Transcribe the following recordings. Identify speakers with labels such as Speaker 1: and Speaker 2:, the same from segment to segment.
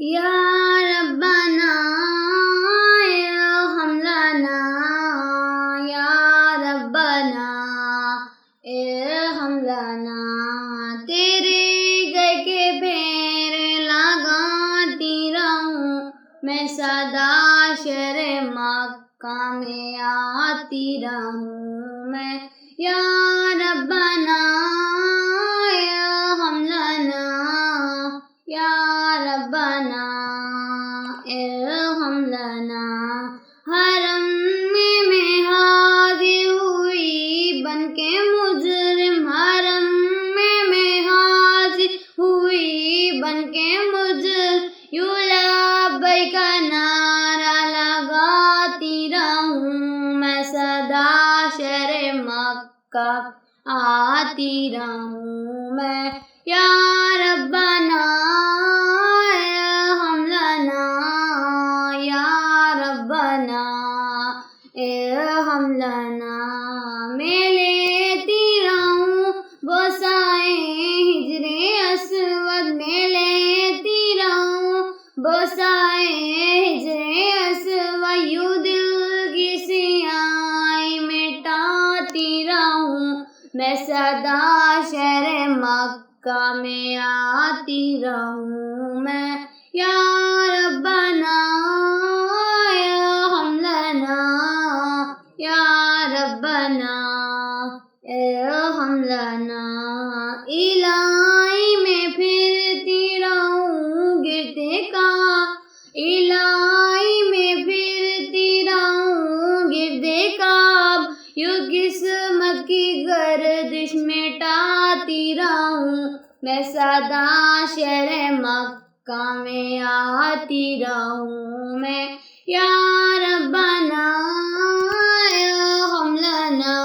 Speaker 1: یا ربنا ارحم لنا یا ربنا ارحم لنا تیرے گھر کے پھیرے لگاتی رہوں میں سدا شہر مکہ میں آتی رہوں میں یا ربنا ارحم لنا یا ربنا ارحم لنا حرم میں حاضر ہوئی بن کے مجرم حرم میں حاضر ہوئی بن کے مجرم یوں لبیک کا نعرہ لگاتی رہوں میں سدا شہر مکہ آتی رہوں میں یا ربنا ارحم لنا یا ربنا ارحم لنا میں لیتی رہوں بوسائے ہجر اسود میں لیتی رہوں بوسائے ہجر اسود یوں دل کی سیاہی مٹاتی رہوں میں سدا شہر مکہ میں آتی رہوں میں یا ربنا ارحم لنا یا ربنا ارحم لنا الہی میں پھرتی رہوں گرتے کا الہی میں پھرتی رہوں گردے کعب یوں قسمت کی گردش مٹاتی رہوں میں سدا شہر مکہ میں آتی رہوں میں یا ربنا ارحم لنا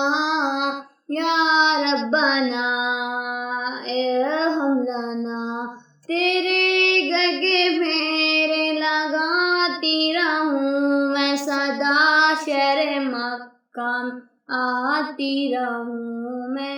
Speaker 1: یا ربنا ارحم لنا تیرے گھر کے پھیرے لگاتی رہوں میں سدا شہر مکہ آتی رہوں میں